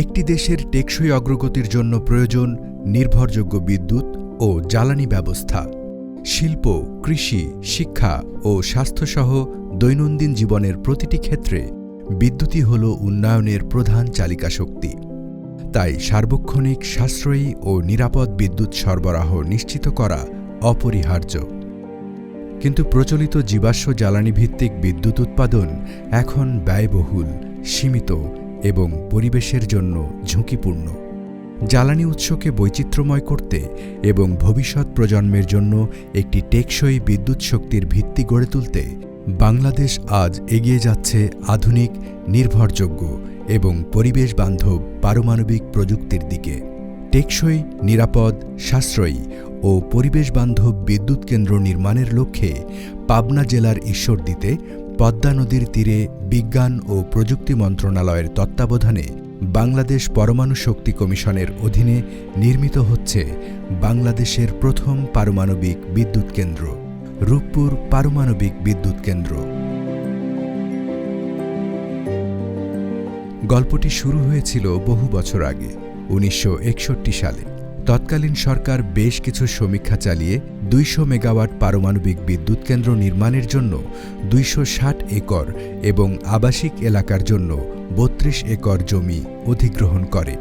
একটি দেশের টেকসই অগ্রগতির জন্য প্রয়োজন নির্ভরযোগ্য বিদ্যুৎ ও জ্বালানি ব্যবস্থা। শিল্প, কৃষি, শিক্ষা ও স্বাস্থ্যসহ দৈনন্দিন জীবনের প্রতিটি ক্ষেত্রে বিদ্যুৎই হল উন্নয়নের প্রধান চালিকা শক্তি। তাই সার্বক্ষণিক, সাশ্রয়ী ও নিরাপদ বিদ্যুৎ সরবরাহ নিশ্চিত করা অপরিহার্য। কিন্তু প্রচলিত জীবাশ্ম জ্বালানি ভিত্তিক বিদ্যুৎ উৎপাদন এখন ব্যয়বহুল, সীমিত এবং পরিবেশের জন্য ঝুঁকিপূর্ণ। জ্বালানি উৎসকে বৈচিত্র্যময় করতে এবং ভবিষ্যৎ প্রজন্মের জন্য একটি টেকসই বিদ্যুৎ শক্তির ভিত্তি গড়ে তুলতে বাংলাদেশ আজ এগিয়ে যাচ্ছে আধুনিক, নির্ভরযোগ্য এবং পরিবেশ বান্ধব পারমাণবিক প্রযুক্তির দিকে। টেকসই, নিরাপদ, সাশ্রয়ী ও পরিবেশ বান্ধব বিদ্যুৎ কেন্দ্র নির্মাণের লক্ষ্যে পাবনা জেলার ঈশ্বরদীতে পদ্মা নদীর তীরে বিজ্ঞান ও প্রযুক্তি মন্ত্রণালয়ের তত্ত্বাবধানে বাংলাদেশ পরমাণু শক্তি কমিশনের অধীনে নির্মিত হচ্ছে বাংলাদেশের প্রথম পারমাণবিক বিদ্যুৎ কেন্দ্র, রূপপুর পারমাণবিক বিদ্যুৎ কেন্দ্র। গল্পটি শুরু হয়েছিল বহু বছর আগে, ১৯৬১ সালে। তৎকালীন সরকার বেশ কিছু সমীক্ষা চালিয়ে ২০০ মেগাওয়াট পারমাণবিক বিদ্যুৎ কেন্দ্র নির্মাণের জন্য ২৬০ একর এবং আবাসিক এলাকার জন্য ৩২ একর জমি অধিগ্রহণ করে।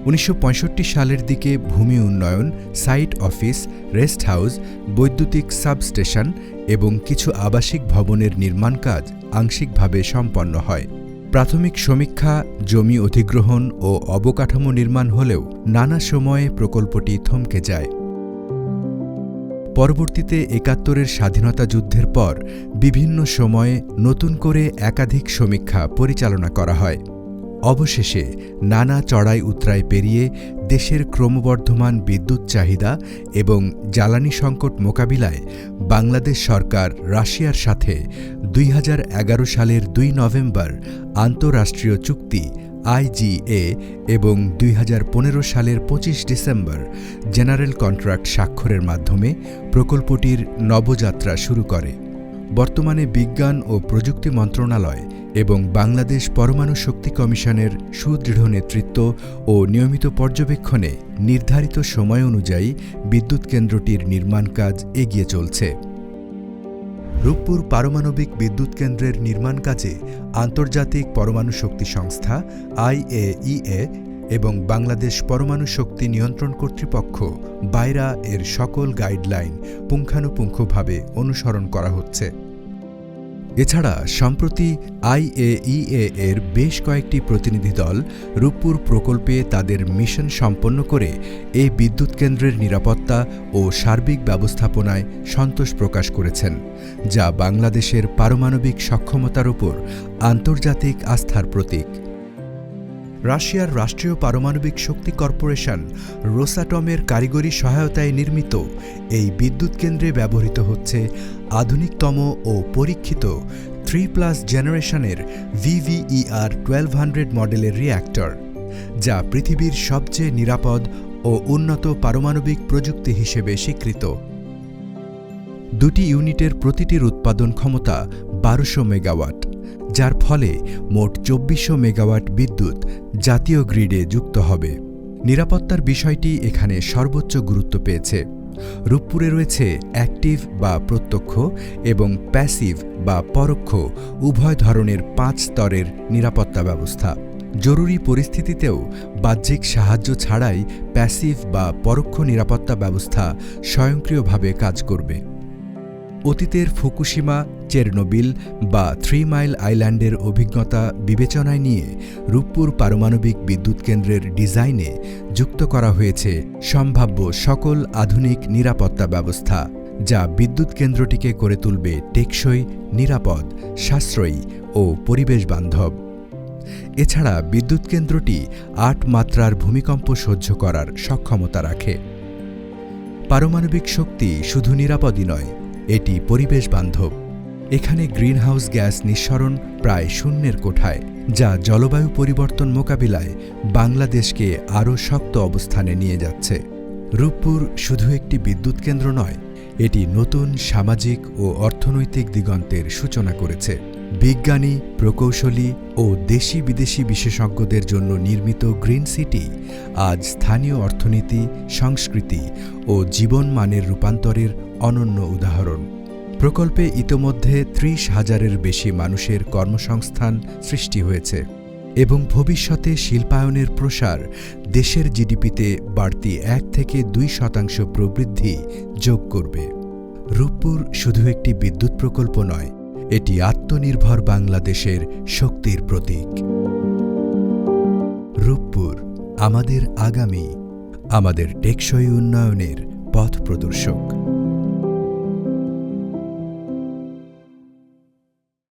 ১৯৬৫ সালের দিকে ভূমি উন্নয়ন, সাইট অফিস, রেস্ট হাউস, বৈদ্যুতিক সাবস্টেশন এবং কিছু আবাসিক ভবনের নির্মাণ কাজ আংশিকভাবে সম্পন্ন হয়। প্রাথমিক সমীক্ষা, জমি অধিগ্রহণ ও অবকাঠামো নির্মাণ হলেও নানা সময়ে প্রকল্পটি থমকে যায়। পরবর্তীতে ৭১-এর স্বাধীনতা যুদ্ধের পর বিভিন্ন সময়ে নতুন করে একাধিক সমীক্ষা পরিচালনা করা হয়। অবশেষে নানা চড়াই উতরাই পেরিয়ে দেশের ক্রমবর্ধমান বিদ্যুৎ চাহিদা এবং জ্বালানি সংকট মোকাবিলায় বাংলাদেশ সরকার রাশিয়ার সাথে ২০১১ সালের ২ নভেম্বর আন্তঃরাষ্ট্রীয় চুক্তি IGA এবং ২০১৫ সালের ২৫ ডিসেম্বর জেনারেল কন্ট্রাক্ট স্বাক্ষরের মাধ্যমে প্রকল্পটির নবযাত্রা শুরু করে। বর্তমানে বিজ্ঞান ও প্রযুক্তি মন্ত্রণালয় এবং বাংলাদেশ পরমাণু শক্তি কমিশনের সুদৃঢ় নেতৃত্ব ও নিয়মিত পর্যবেক্ষণে নির্ধারিত সময় অনুযায়ী বিদ্যুৎ কেন্দ্রটির নির্মাণ কাজ এগিয়ে চলছে। রূপপুর পারমাণবিক বিদ্যুৎ কেন্দ্রের নির্মাণ কাজে আন্তর্জাতিক পরমাণু শক্তি সংস্থা IAEA এবং বাংলাদেশ পরমাণু শক্তি নিয়ন্ত্রণ কর্তৃপক্ষ বাইরা এর সকল গাইডলাইন পুঙ্খানুপুঙ্খভাবে অনুসরণ করা হচ্ছে। এছাড়া সম্প্রতি IAEA এর বেশ কয়েকটি প্রতিনিধি দল রূপপুর প্রকল্পে তাদের মিশন সম্পন্ন করে এই বিদ্যুৎ কেন্দ্রের নিরাপত্তা ও সার্বিক ব্যবস্থাপনায় সন্তোষ প্রকাশ করেছেন, যা বাংলাদেশের পারমাণবিক সক্ষমতার উপর আন্তর্জাতিক আস্থার প্রতীক। রাশিয়ার রাষ্ট্রীয় পারমাণবিক শক্তি কর্পোরেশন রোসাটমের কারিগরি সহায়তায় নির্মিত এই বিদ্যুৎ কেন্দ্রে ব্যবহৃত হচ্ছে আধুনিকতম ও পরীক্ষিত 3+ জেনারেশনের VVER 1200 মডেলের রিঅ্যাক্টর, যা পৃথিবীর সবচেয়ে নিরাপদ ও উন্নত পারমাণবিক প্রযুক্তি হিসেবে স্বীকৃত। দুটি ইউনিটের প্রতিটির উৎপাদন ক্ষমতা ১২০০ মেগাওয়াট, যার ফলে মোট ২৪০০ মেগাওয়াট বিদ্যুৎ জাতীয় গ্রিডে যুক্ত হবে। নিরাপত্তার বিষয়টি এখানে সর্বোচ্চ গুরুত্ব পেয়েছে। রূপপুরে রয়েছে অ্যাক্টিভ বা প্রত্যক্ষ এবং প্যাসিভ বা পরোক্ষ উভয় ধরনের ৫ স্তরের নিরাপত্তা ব্যবস্থা। জরুরি পরিস্থিতিতেও বাহ্যিক সাহায্য ছাড়াই প্যাসিভ বা পরোক্ষ নিরাপত্তা ব্যবস্থা স্বয়ংক্রিয়ভাবে কাজ করবে। অতীতের ফুকুশিমা, চেরনোবিল বা 3 মাইল আইল্যান্ডের অভিজ্ঞতা বিবেচনায় নিয়ে রূপপুর পারমাণবিক বিদ্যুৎ কেন্দ্রের ডিজাইনে যুক্ত করা হয়েছে সম্ভাব্য সকল আধুনিক নিরাপত্তা ব্যবস্থা, যা বিদ্যুৎ কেন্দ্রটিকে করে তুলবে টেকসই, নিরাপদ, সাশ্রয়ী ও পরিবেশ বান্ধব। এছাড়া বিদ্যুৎ কেন্দ্রটি ৮ মাত্রার ভূমিকম্প সহ্য করার সক্ষমতা রাখে। পারমাণবিক শক্তি শুধু নিরাপদই নয়, এটি পরিবেশ বান্ধব। এখানে গ্রিনহাউস গ্যাস নিঃসরণ প্রায় শূন্যের কোঠায়, যা জলবায়ু পরিবর্তন মোকাবিলায় বাংলাদেশকে আরও শক্ত অবস্থানে নিয়ে যাচ্ছে। রূপপুর শুধু একটি বিদ্যুৎ কেন্দ্র নয়, এটি নতুন সামাজিক ও অর্থনৈতিক দিগন্তের সূচনা করেছে। বিজ্ঞানী, প্রকৌশলী ও দেশি বিদেশি বিশেষজ্ঞদের জন্য নির্মিত গ্রিন সিটি আজ স্থানীয় অর্থনীতি, সংস্কৃতি ও জীবনমানের রূপান্তরের অনন্য উদাহরণ। প্রকল্পে ইতোমধ্যে ৩০,০০০-এর বেশি মানুষের কর্মসংস্থান সৃষ্টি হয়েছে এবং ভবিষ্যতে শিল্পায়নের প্রসার দেশের জিডিপিতে বাড়তি ১ থেকে ২% প্রবৃদ্ধি যোগ করবে। রূপপুর শুধু একটি বিদ্যুৎ প্রকল্প নয়, এটি আত্মনির্ভর বাংলাদেশের শক্তির প্রতীক। রূপপুর আমাদের আগামী, আমাদের টেকসই উন্নয়নের পথ প্রদর্শক।